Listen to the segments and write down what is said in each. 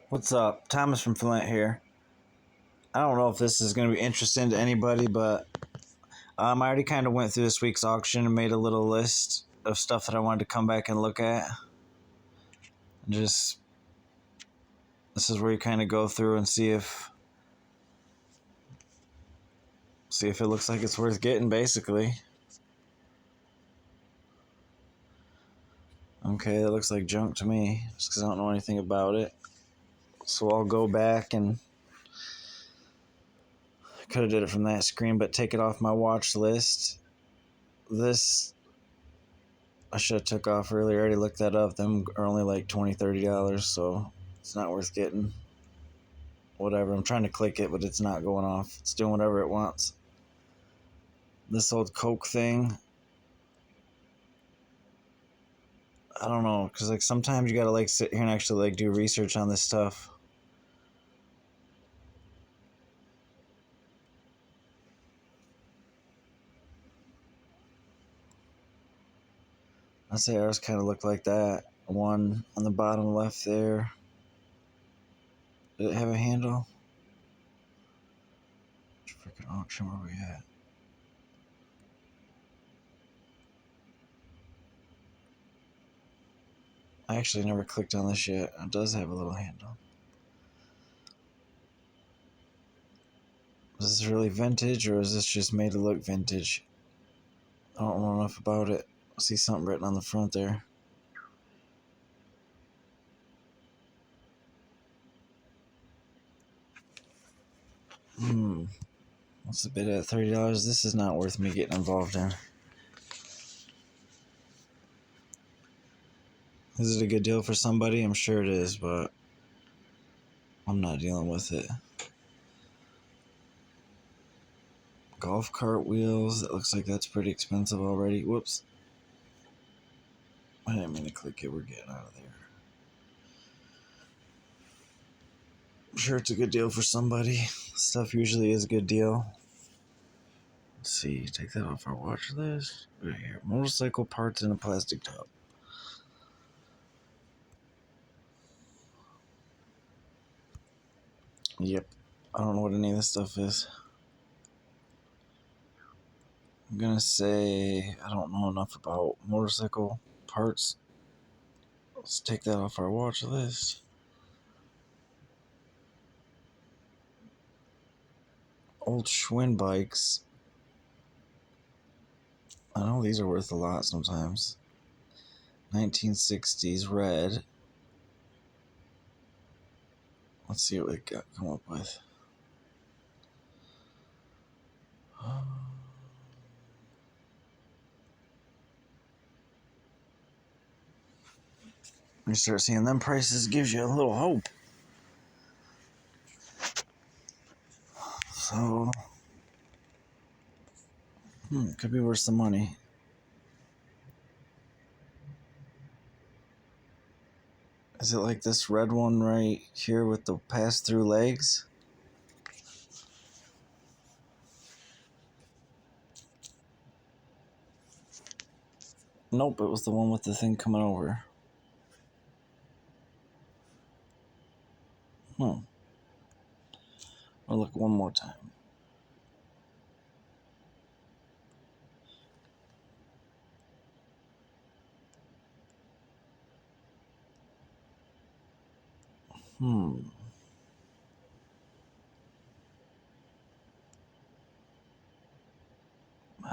What's up? Thomas from Flint here. I don't know if this is going to be interesting to anybody, but I already kind of went through this week's auction and made a little list of stuff that I wanted to come back and look at. Just this is where you kind of go through and see if it looks like it's worth getting, basically. Okay, that looks like junk to me, just because I don't know anything about it. So I'll go back and could have did it from that screen, but take it off my watch list. This I should have took off earlier. I already looked that up. Them are only like $20-$30, so it's not worth getting. Whatever. I'm trying to click it, but it's not going off. It's doing whatever it wants. This old Coke thing, I don't know, because like sometimes you gotta like sit here and actually like do research on this stuff. I'd say ours kind of looked like that. One on the bottom left there. Did it have a handle? Which freaking auction were we at? I actually never clicked on this yet. It does have a little handle. Is this really vintage, or is this just made to look vintage? I don't know enough about it. I see something written on the front there. What's the bid at? $30? This is not worth me getting involved in. Is it a good deal for somebody? I'm sure it is, but I'm not dealing with it. Golf cart wheels. It looks like that's pretty expensive already. Whoops. I didn't mean to click it. We're getting out of there. I'm sure it's a good deal for somebody. Stuff usually is a good deal. Let's see. Take that off our watch list. Right here. Motorcycle parts in a plastic tub. Yep. I don't know what any of this stuff is. I'm gonna say I don't know enough about motorcycle parts. Let's take that off our watch list. Old Schwinn bikes. I know these are worth a lot sometimes. 1960s red. Let's see what we got come up with. When you start seeing them prices, it gives you a little hope. So, could be worth some money. Is it like this red one right here with the pass-through legs? Nope, it was the one with the thing coming over. I'll look one more time.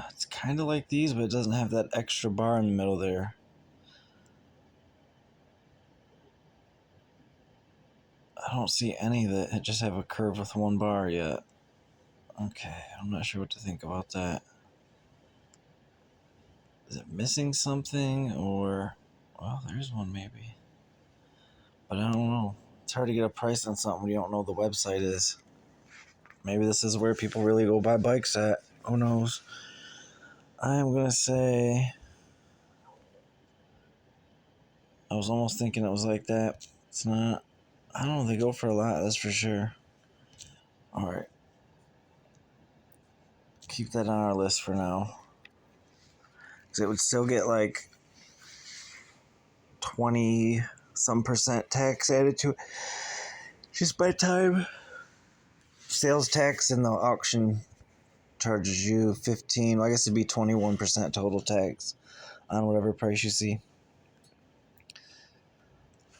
It's kind of like these, but it doesn't have that extra bar in the middle there. I don't see any that just have a curve with one bar yet. Okay, I'm not sure what to think about that. Is it missing something, or... Well, there's one maybe. But I don't know. It's hard to get a price on something when you don't know the website is. Maybe this is where people really go buy bikes at. Who knows? I'm going to say... I was almost thinking it was like that. It's not. I don't know. They go for a lot, that's for sure. Alright. Keep that on our list for now. Because it would still get like 20 some percent tax added to it. Just by time. Sales tax in the auction charges you 15, well, I guess it'd be 21% total tax on whatever price you see.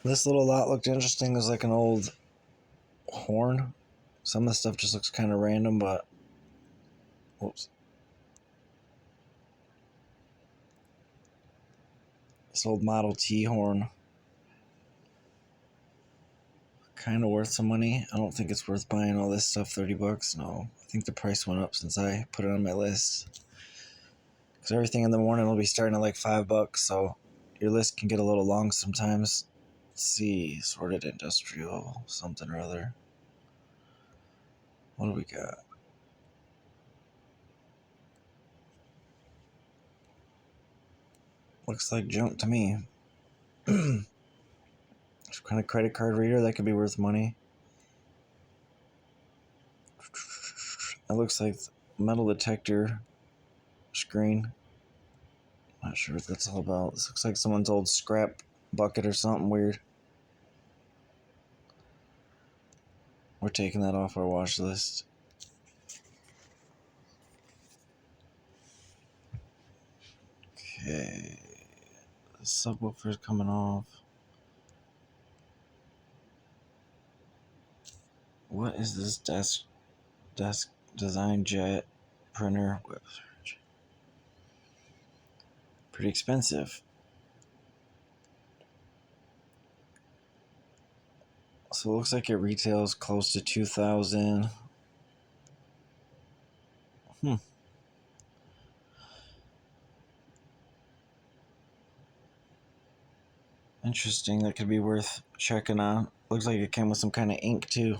This little lot looked interesting. It was like an old horn. Some of the stuff just looks kind of random, but whoops. This old Model T horn. Kind of worth some money. I don't think it's worth buying all this stuff, $30. No, I think the price went up since I put it on my list. Because everything in the morning will be starting at like $5, so your list can get a little long sometimes. Let's see, sorted industrial, something or other. What do we got? Looks like junk to me. Some kind of credit card reader that could be worth money. That looks like metal detector screen. Not sure what that's all about. This looks like someone's old scrap bucket or something weird. We're taking that off our watch list. Okay. The subwoofer's coming off. What is this desk design jet printer web search? Pretty expensive. So it looks like it retails close to 2,000. Interesting. That could be worth checking on. Looks like it came with some kind of ink too.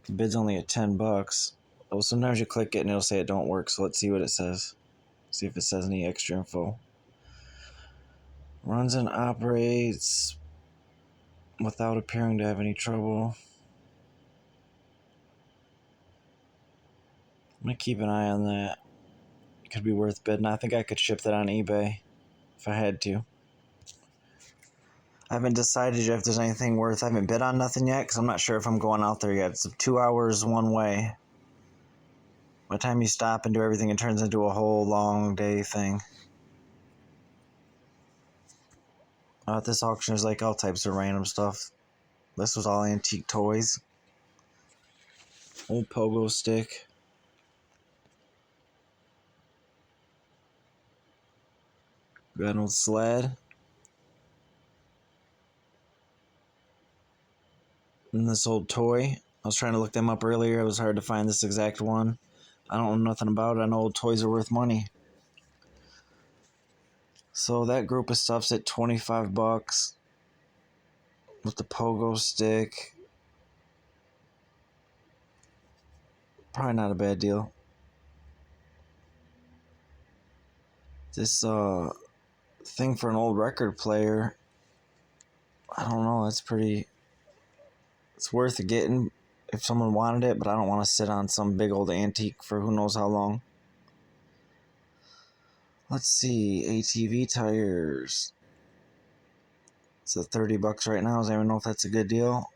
The bid's only at $10. Oh, sometimes you click it and it'll say it don't work. So let's see what it says. See if it says any extra info. Runs and operates without appearing to have any trouble. I'm gonna keep an eye on that. It could be worth bidding. I think I could ship that on eBay if I had to. I haven't decided yet if there's anything worth. I haven't bid on nothing yet because I'm not sure if I'm going out there yet. It's 2 hours one way. By the time you stop and do everything, it turns into a whole long day thing. At this auction, there's like all types of random stuff. This was all antique toys. Old pogo stick. Got an old sled. And this old toy. I was trying to look them up earlier. It was hard to find this exact one. I don't know nothing about it. I know old toys are worth money. So that group of stuff's at $25 with the pogo stick. Probably not a bad deal. This thing for an old record player, I don't know, that's pretty, it's worth getting if someone wanted it, but I don't want to sit on some big old antique for who knows how long. Let's see, ATV tires. It's at $30 right now. Does anyone know if that's a good deal?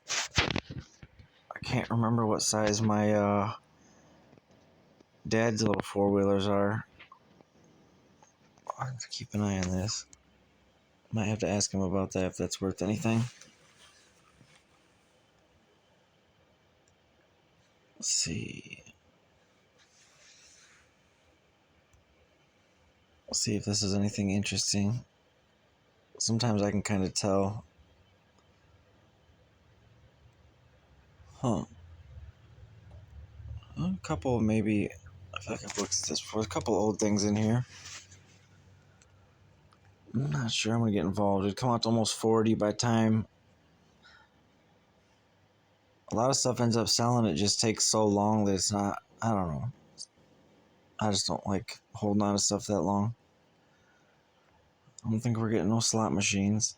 I can't remember what size my dad's little four-wheelers are. I'll have to keep an eye on this. Might have to ask him about that if that's worth anything. Let's see. Let's see if this is anything interesting. Sometimes I can kind of tell. Huh. A couple, maybe. I feel like I've looked at this before. A couple old things in here. I'm not sure I'm going to get involved. It'd come out to almost 40 by time. A lot of stuff ends up selling. It just takes so long that it's not. I don't know. I just don't like holding on to stuff that long. I don't think we're getting no slot machines.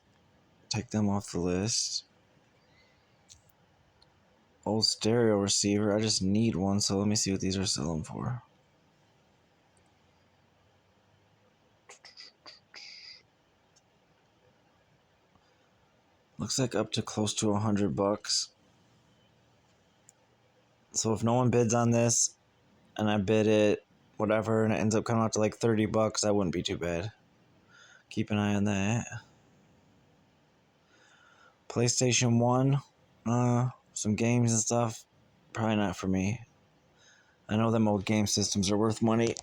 Take them off the list. Old stereo receiver. I just need one, so let me see what these are selling for. Looks like up to close to $100. So if no one bids on this, and I bid it, whatever, and it ends up coming out to like $30, that wouldn't be too bad. Keep an eye on that. PlayStation 1, some games and stuff, probably not for me. I know them old game systems are worth money.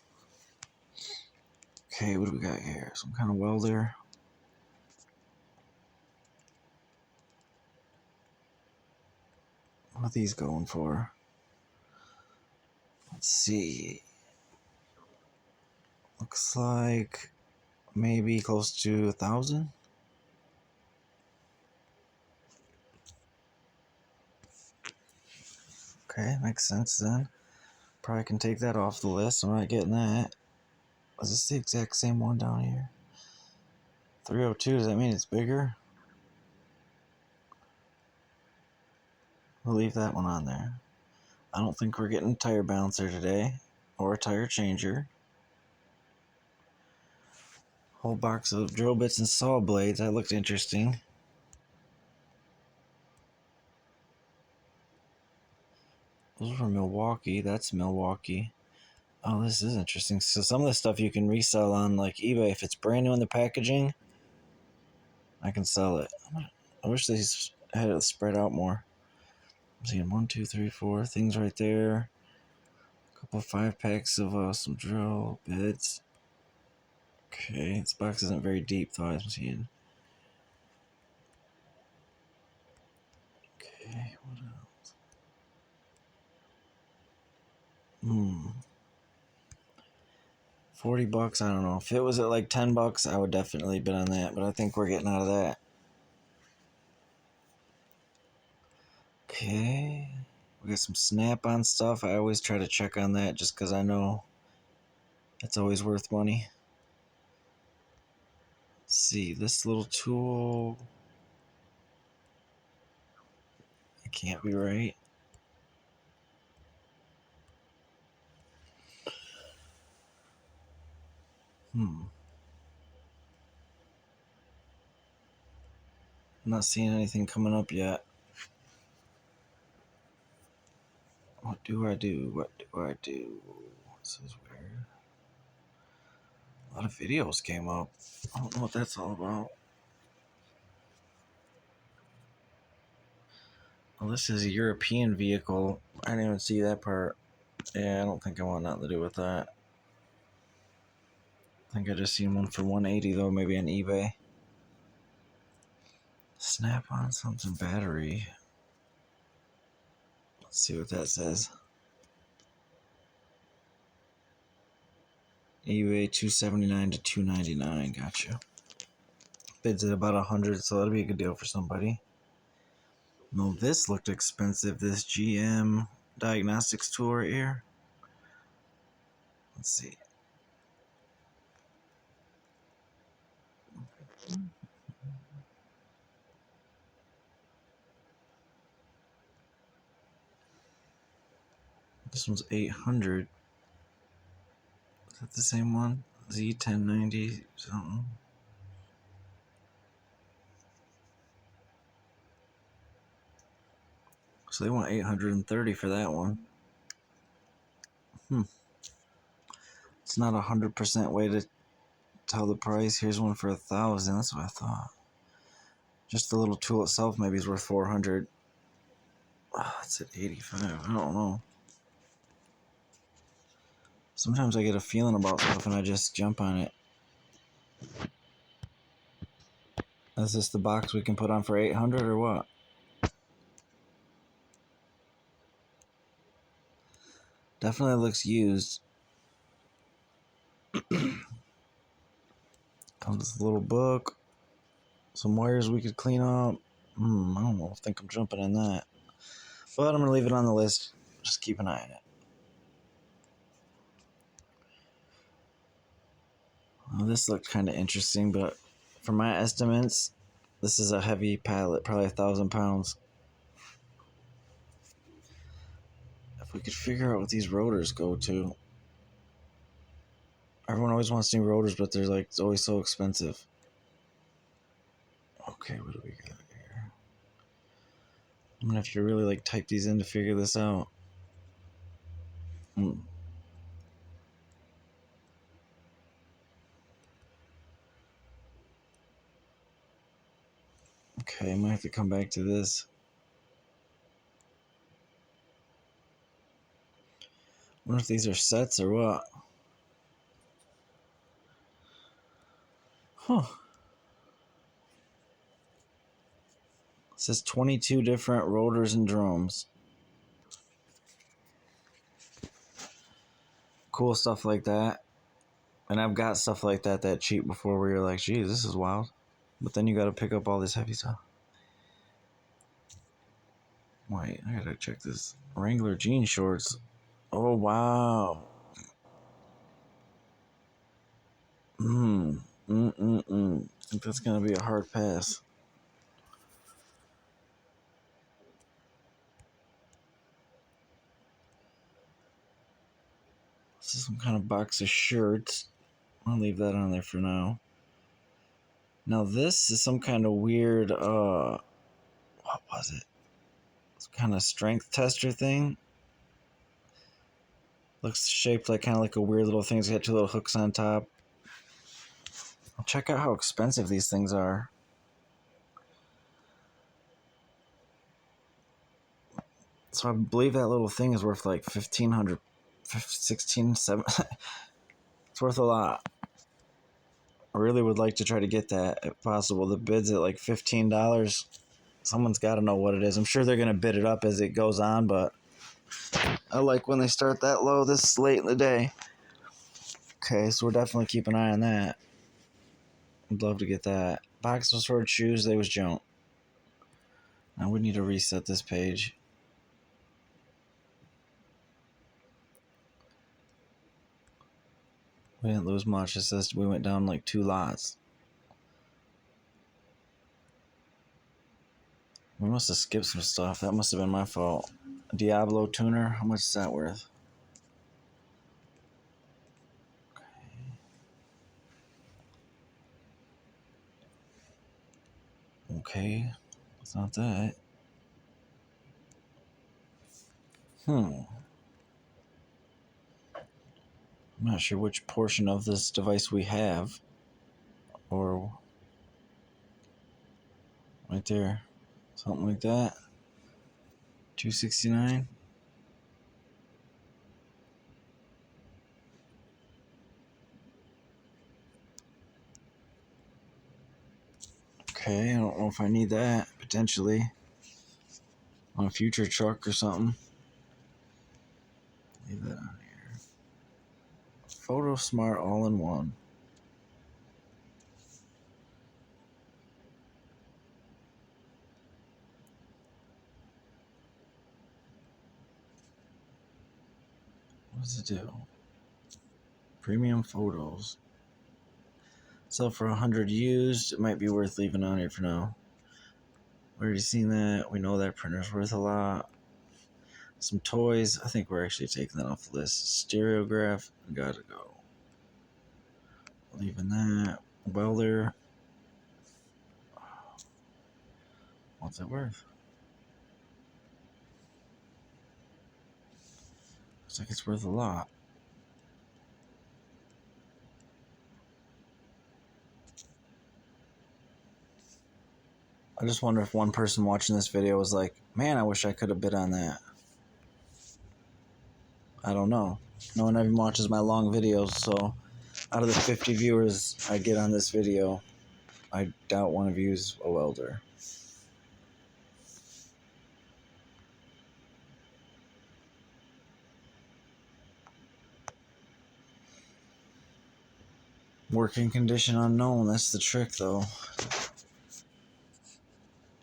Okay, what do we got here? Some kind of welder. What are these going for? Let's see. Looks like maybe close to 1,000. Okay, makes sense then. Probably can take that off the list. I'm not getting that. Is this the exact same one down here? 302, does that mean it's bigger? We'll leave that one on there. I don't think we're getting a tire balancer today. Or a tire changer. Whole box of drill bits and saw blades. That looked interesting. Those are from Milwaukee. That's Milwaukee. Oh, this is interesting. So some of the stuff you can resell on like eBay. If it's brand new in the packaging, I can sell it. I wish they had it spread out more. I'm seeing 1, 2, 3, 4 things right there. A couple of 5-packs of some drill bits. Okay, this box isn't very deep though, I'm seeing. Okay, what else? $40, I don't know. If it was at like $10, I would definitely bid on that, but I think we're getting out of that. Okay. We got some Snap-on stuff. I always try to check on that just because I know it's always worth money. Let's see, this little tool. It can't be right. I'm not seeing anything coming up yet. What do I do? What do I do? This is weird. A lot of videos came up. I don't know what that's all about. Well, this is a European vehicle. I didn't even see that part. Yeah, I don't think I want nothing to do with that. I think I just seen one for 180 though, maybe on eBay. Snap on something battery. Let's see what that says. eBay 279 to 299. Gotcha. Bids at about 100, so that'll be a good deal for somebody. No, this looked expensive. This GM diagnostics tool right here. Let's see. This one's 800. Is that the same one? Z1090 something. So they want 830 for that one. It's not 100% way to tell the price. Here's one for 1,000. That's what I thought. Just the little tool itself maybe is worth 400. It's at 85. I don't know. Sometimes I get a feeling about stuff and I just jump on it. Is this the box we can put on for 800 or what? Definitely looks used. Comes with a little book. Some wires we could clean up. I don't know. I think I'm jumping in that. But I'm going to leave it on the list. Just keep an eye on it. Well, this looked kind of interesting, but for my estimates, this is a heavy pallet, probably 1,000 pounds. If we could figure out what these rotors go to. Everyone always wants new rotors, but they're like, it's always so expensive. Okay, what do we got here? I'm gonna have to really like type these in to figure this out. Hmm. Okay, I might have to come back to this. I wonder if these are sets or what. Huh. It says 22 different rotors and drums. Cool stuff like that. And I've got stuff like that cheap before where you're like, geez, this is wild. But then you gotta pick up all this heavy stuff. Wait, I gotta check this. Wrangler jean shorts. Oh, wow. I think that's gonna be a hard pass. This is some kind of box of shirts. I'll leave that on there for now. Now this is some kind of weird, what was it? Some kind of strength tester thing. Looks shaped like kind of like a weird little thing. It's got two little hooks on top. I'll check out how expensive these things are. So I believe that little thing is worth like 1,500, 16, 7. It's worth a lot. I really would like to try to get that if possible. The bid's at like $15. Someone's got to know what it is. I'm sure they're going to bid it up as it goes on, but I like when they start that low this late in the day. Okay, so we're definitely keeping an eye on that. I'd love to get that. Box of sword shoes, they was junk. Now we need to reset this page. We didn't lose much. It says we went down like 2 lots. We must have skipped some stuff. That must have been my fault. Diablo tuner, how much is that worth? Okay, it's not that. I'm not sure which portion of this device we have. Or right there. Something like that. 269. Okay, I don't know if I need that. Potentially. On a future truck or something. Leave that on here. Photo Smart all-in-one. What does it do? Premium photos. Sell for 100 used. It might be worth leaving on here for now. We already seen that. We know that printer's worth a lot. Some toys. I think we're actually taking that off the list. Stereograph. Gotta go. Leaving that. Welder. What's it worth? Looks like it's worth a lot. I just wonder if one person watching this video was like, man, I wish I could have bid on that. I don't know. No one even watches my long videos, so out of the 50 viewers I get on this video, I doubt one of you is a welder. Working condition unknown, that's the trick though.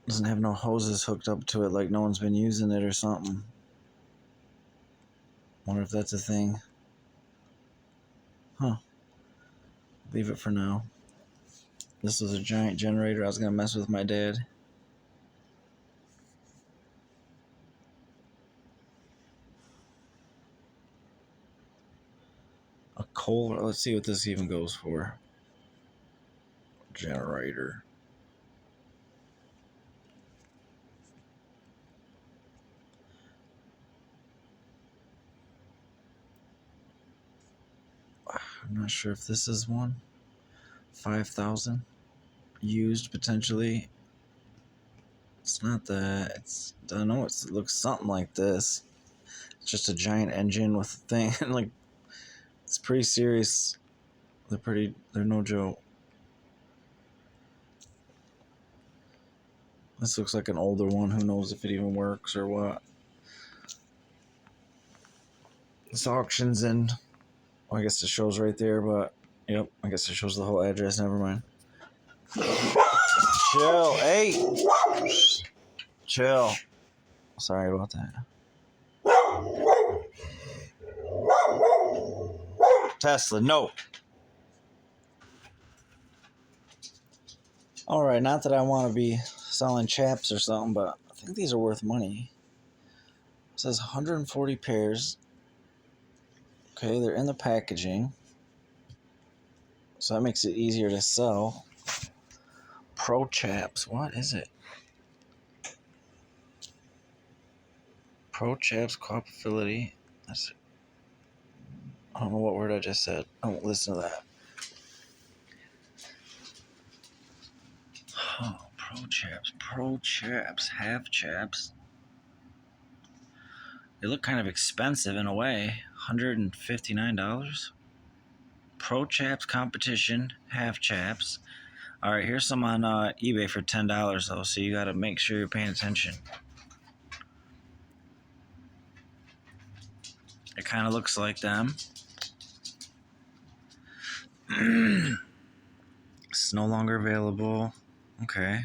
Doesn't have no hoses hooked up to it, like no one's been using it or something. Wonder if that's a thing. Huh. Leave it for now. This was a giant generator. I was gonna mess with my dad. A Kohler. Let's see what this even goes for. Generator. I'm not sure if this is one. 5,000 used potentially. It's not that. I don't know. It looks something like this. It's just a giant engine with a thing. Like, it's pretty serious. They're no joke. This looks like an older one. Who knows if it even works or what. This auction's in. Well, I guess it shows right there, but yep, I guess it shows the whole address. Never mind. Chill. Hey! Chill. Sorry about that. Tesla, no. Alright, not that I want to be selling chaps or something, but I think these are worth money. It says 140 pairs. Okay, they're in the packaging. So that makes it easier to sell. Pro chaps, what is it? Pro chaps coopability. That's, I don't know what word I just said. I won't listen to that. Oh, pro chaps, half chaps. They look kind of expensive in a way. $159. Pro chaps competition, half chaps. All right, here's some on eBay for $10 though, so you got to make sure you're paying attention. It kind of looks like them. It's no longer available. Okay.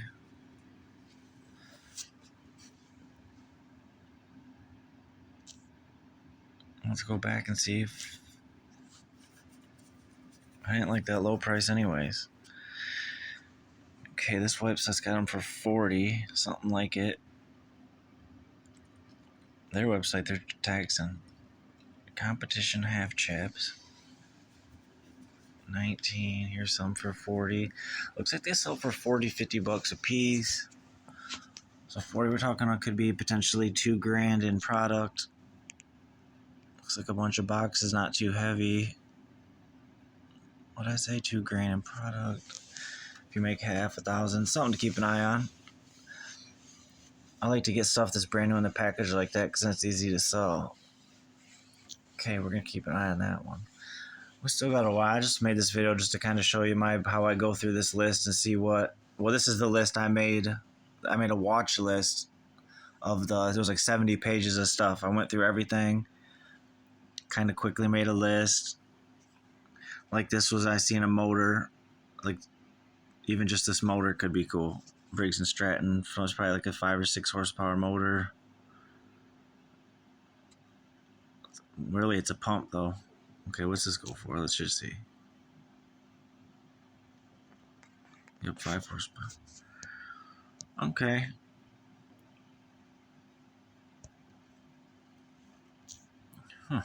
Let's go back and see if... I didn't like that low price anyways. Okay, this website's got them for 40, something like it. Their website, they're taxing. Competition half chaps. 19, here's some for 40. Looks like they sell for 40, 50 bucks a piece. So 40 we're talking on could be potentially $2,000 in product. Looks like a bunch of boxes, not too heavy. What'd I say? $2,000 in product. If you make half 1,000, something to keep an eye on. I like to get stuff that's brand new in the package like that because it's easy to sell. Okay, we're gonna keep an eye on that one. We still got a while. I just made this video just to kind of show you how I go through this list and see what. Well, this is the list I made. I made a watch list of there was like 70 pages of stuff. I went through everything. Kind of quickly made a list. Like this was I seen a motor, like even just this motor could be cool. Briggs and Stratton, so it's probably like a 5 or 6 horsepower motor. Really, it's a pump though. Okay, what's this go for? Let's just see. Yep, 5 horsepower. Okay. Huh.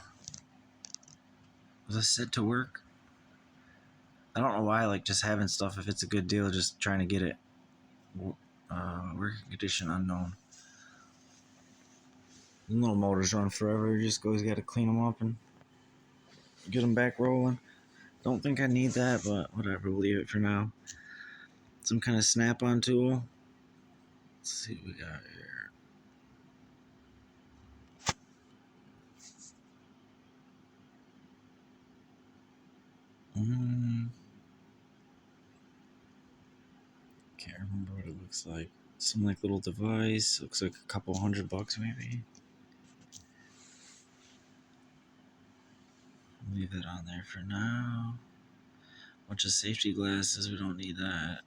Was this set to work? I don't know why I like just having stuff if it's a good deal, just trying to get it. Working condition unknown. Little motors run forever. You just always got to clean them up and get them back rolling. Don't think I need that, but whatever. We'll leave it for now. Some kind of snap-on tool. Let's see what we got here. Can't remember what it looks like. Some like little device. Looks like a couple $100 maybe. Leave that on there for now. Bunch of safety glasses. We don't need that.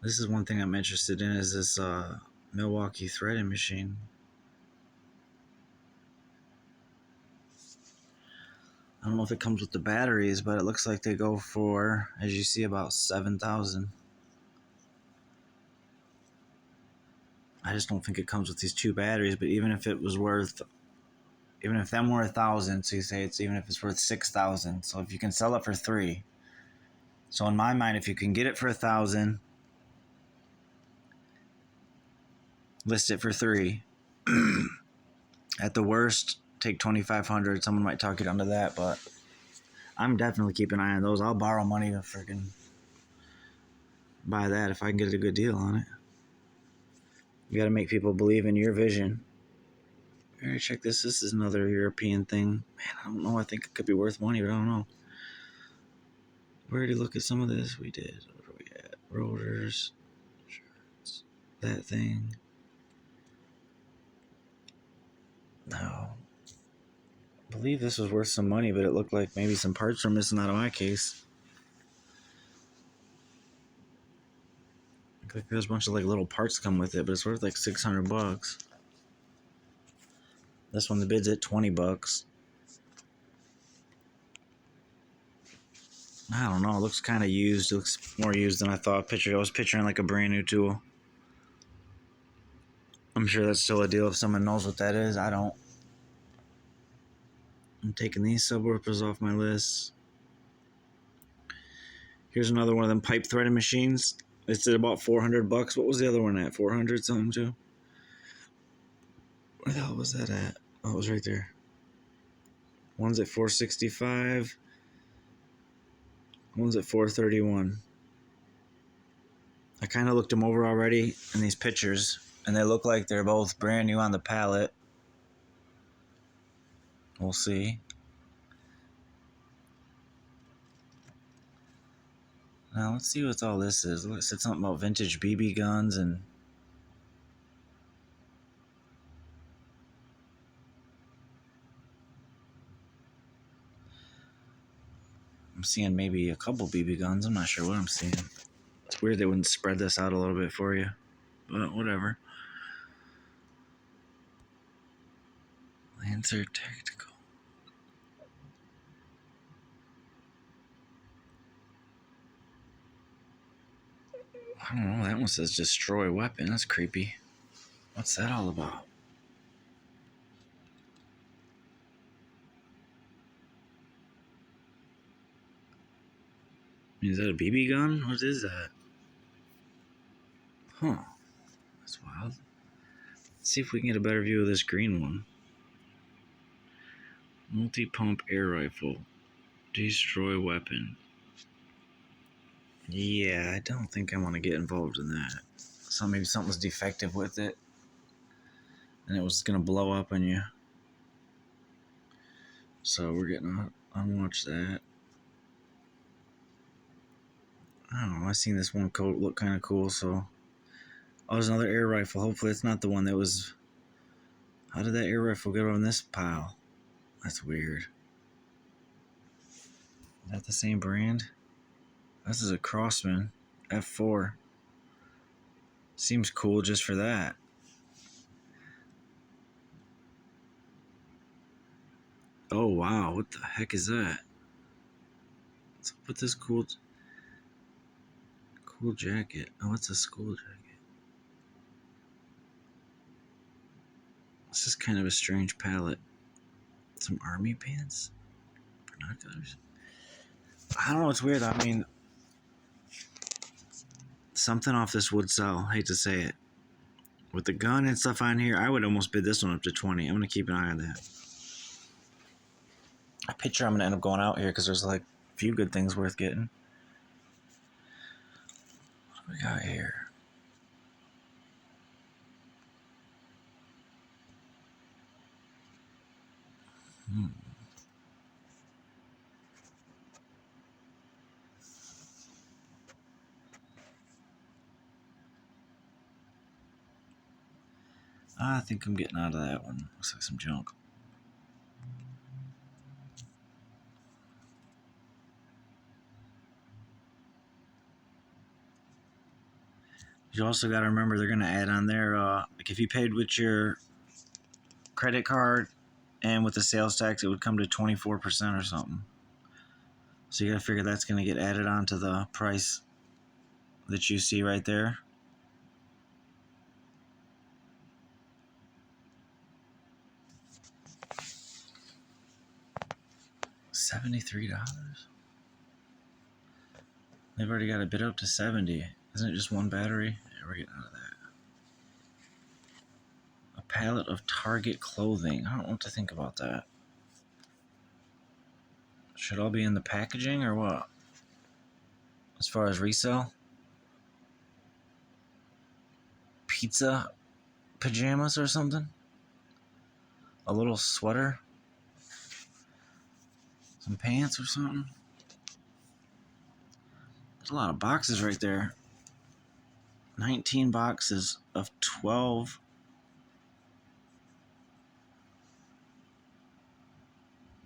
This is one thing I'm interested in is this Milwaukee threading machine. I don't know if it comes with the batteries, but it looks like they go for, as you see, about 7,000. I just don't think it comes with these 2 batteries, but even if it was worth, even if them were 1,000, so you say it's even if it's worth 6,000. So if you can sell it for 3. So in my mind, if you can get it for 1,000, list it for 3. At the worst, take 2,500. Someone might talk you down to that, but I'm definitely keeping an eye on those. I'll borrow money to freaking buy that if I can get a good deal on it. You got to make people believe in your vision. Here, check this. This is another European thing. Man, I don't know. I think it could be worth money, but I don't know. We already look at some of this. We did. What are we at? Rotors. Shirts. That thing. No. I believe this was worth some money, but it looked like maybe some parts were missing out of my case. Looks like there's a bunch of like little parts come with it, but it's worth like $600. This one, the bid's at $20. I don't know. It looks kind of used. It looks more used than I thought. I was picturing like a brand new tool. I'm sure that's still a deal if someone knows what that is. I don't. I'm taking these subwoofers off my list. Here's another one of them pipe threading machines. It's at about $400. What was the other one at? 400 something too? Where the hell was that at? Oh, it was right there. One's at 465. One's at 431. I kind of looked them over already in these pictures, and they look like they're both brand new on the pallet. We'll see. Now let's see what all this is. It said something about vintage BB guns and I'm seeing maybe a couple BB guns. I'm not sure what I'm seeing. It's weird they wouldn't spread this out a little bit for you, but whatever. Lancer Tactical. I don't know. That one says destroy weapon. That's creepy. What's that all about? Is that a BB gun? What is that? Huh. That's wild. Let's see if we can get a better view of this green one. Multi-pump air rifle. Destroy weapon. Yeah, I don't think I want to get involved in that. So maybe something was defective with it. And it was going to blow up on you. So we're getting to unwatch that. I don't know. I seen this one coat look kind of cool, so. Oh, there's another air rifle. Hopefully it's not the one that was. How did that air rifle get on this pile? That's weird. Is that the same brand? This is a Crossman F4. Seems cool just for that. Oh wow, what the heck is that? What's up with this cool jacket? Oh, it's a school jacket. This is kind of a strange palette. Some army pants? Binoculars? I don't know, it's weird. I mean, something off this would sell. Hate to say it. With the gun and stuff on here, I would almost bid this one up to 20. I'm going to keep an eye on that. I picture I'm going to end up going out here because there's like a few good things worth getting. What do we got here? I think I'm getting out of that one. Looks like some junk. You also got to remember they're going to add on there, like if you paid with your credit card and with the sales tax, it would come to 24% or something. So you got to figure that's going to get added on to the price that you see right there. $73. They've already got a bid up to 70. Isn't it just one battery? Yeah, we're getting out of that. A palette of Target clothing. I don't know what to think about that. Should all be in the packaging or what? As far as resale? Pizza pajamas or something? A little sweater? Some pants or something? There's a lot of boxes right there. 19 boxes of 12.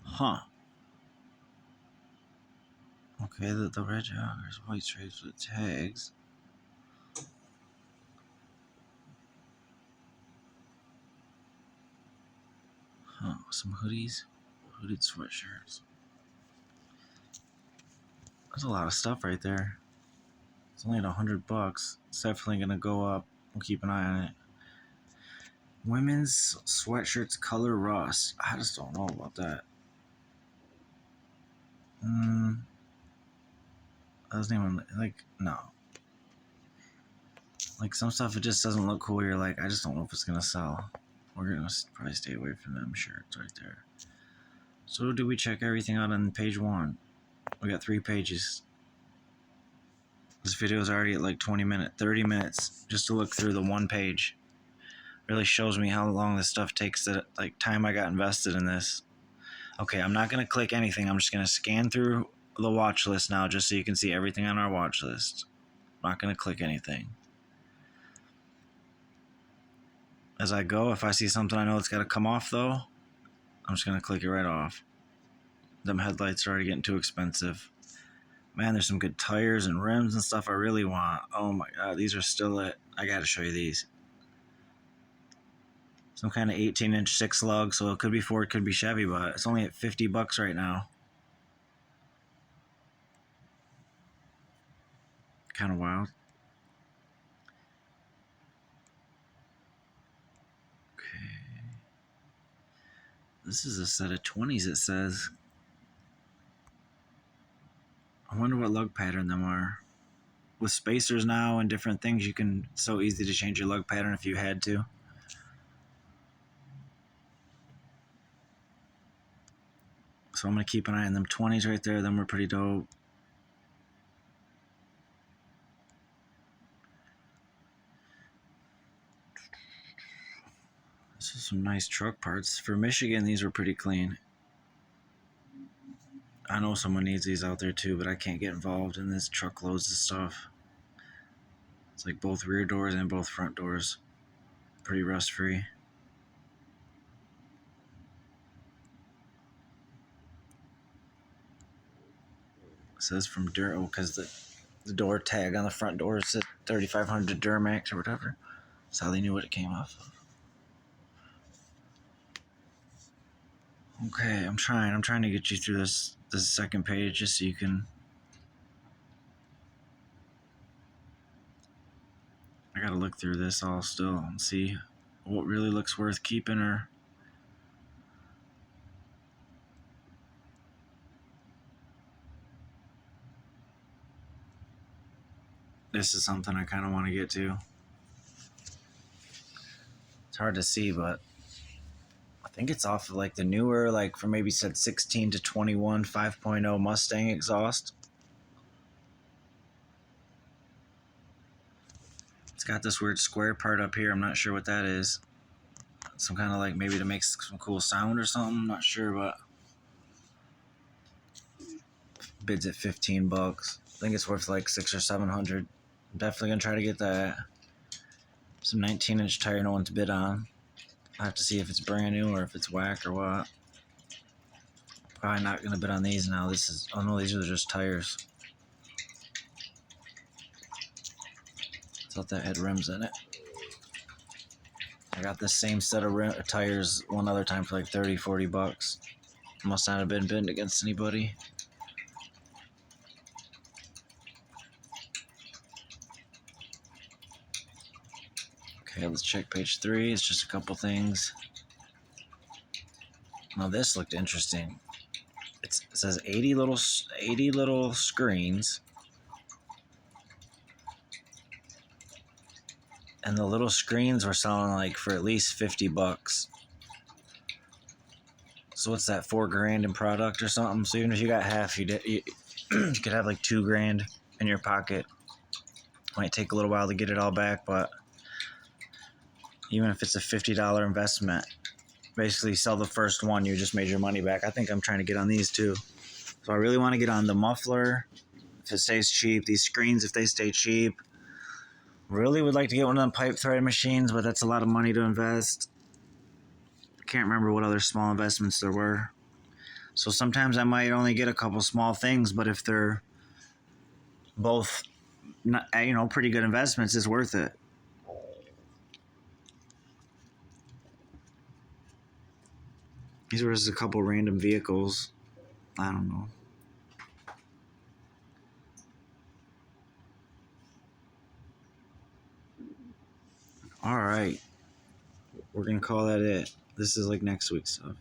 Huh. Okay, the red joggers, white stripes with tags. Huh, some hoodies, hooded sweatshirts. There's a lot of stuff right there. It's only at $100. It's definitely gonna go up. We'll keep an eye on it. Women's sweatshirts color rust. I just don't know about that. Doesn't even no. Like some stuff, it just doesn't look cool. You're like, I just don't know if it's gonna sell. We're gonna probably stay away from them shirts right there. So do we check everything out on page 1? We got 3 pages. This video is already at like 30 minutes just to look through the 1 page. Really shows me how long this stuff takes, that like time I got invested in this. Okay, I'm not gonna click anything. I'm just gonna scan through the watch list now just so you can see everything on our watch list. I'm not gonna click anything. As I go, if I see something I know it's gotta come off though, I'm just gonna click it right off. Them headlights are already getting too expensive. Man, there's some good tires and rims and stuff I really want. Oh my god, these are still it. I gotta show you these. Some kind of 18-inch 6 lug, so it could be Ford, could be Chevy, but it's only at $50 right now. Kind of wild. Okay. This is a set of 20s, it says. I wonder what lug pattern them are. With spacers now and different things, you can, it's so easy to change your lug pattern if you had to. So I'm going to keep an eye on them 20s right there. Them were pretty dope. This is some nice truck parts. For Michigan, these were pretty clean. I know someone needs these out there too, but I can't get involved in this. Truckloads of stuff. It's like both rear doors and both front doors. Pretty rust free. It says from Dur, because the door tag on the front door said 3500 Duramax or whatever. That's how they knew what it came off of. Okay, I'm trying to get you through this second page just so you can. I gotta look through this all still and see what really looks worth keeping or. This is something I kind of want to get to. It's hard to see, but I think it's off of like the newer, like from maybe said 16 to 21 5.0 Mustang exhaust. It's got this weird square part up here. I'm not sure what that is. Some kind of like maybe to make some cool sound or something. I'm not sure, but bids at $15. I think it's worth like $600 or $700. I'm definitely gonna try to get that. Some 19-inch tire no one's bid on. I have to see if it's brand new or if it's whack or what. Probably not gonna bid on these now. This is, oh no, these are just tires. Thought that had rims in it. I got this same set of tires one other time for like $30-$40. Must not have been bidding against anybody. Okay, let's check page 3. It's just a couple things. Now this looked interesting. It says 80 little screens. And the little screens were selling like for at least $50. So what's that, $4 grand in product or something? So even if you got half, you could have like $2 grand in your pocket. Might take a little while to get it all back, but even if it's a $50 investment, basically sell the first one, you just made your money back. I think I'm trying to get on these too. So I really want to get on the muffler if it stays cheap, these screens if they stay cheap. Really would like to get one of them pipe thread machines, but that's a lot of money to invest. I can't remember what other small investments there were. So sometimes I might only get a couple small things, but if they're both not, pretty good investments, it's worth it. These were just a couple random vehicles. I don't know. All right. We're going to call that it. This is like next week's stuff.